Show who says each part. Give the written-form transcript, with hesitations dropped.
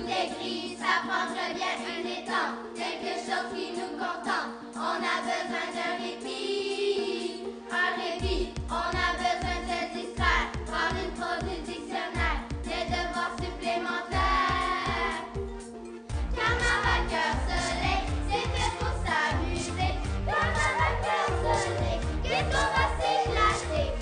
Speaker 1: est gris, ça prendrait bien un étang, quelque chose qui nous contente. On a besoin d'un répit, on a besoin de se distraire, prendre une pause du dictionnaire, des devoirs supplémentaires. Camarade cœur soleil, c'est fait pour s'amuser. Camarade cœur soleil, qu'est-ce qu'on va s'éclater?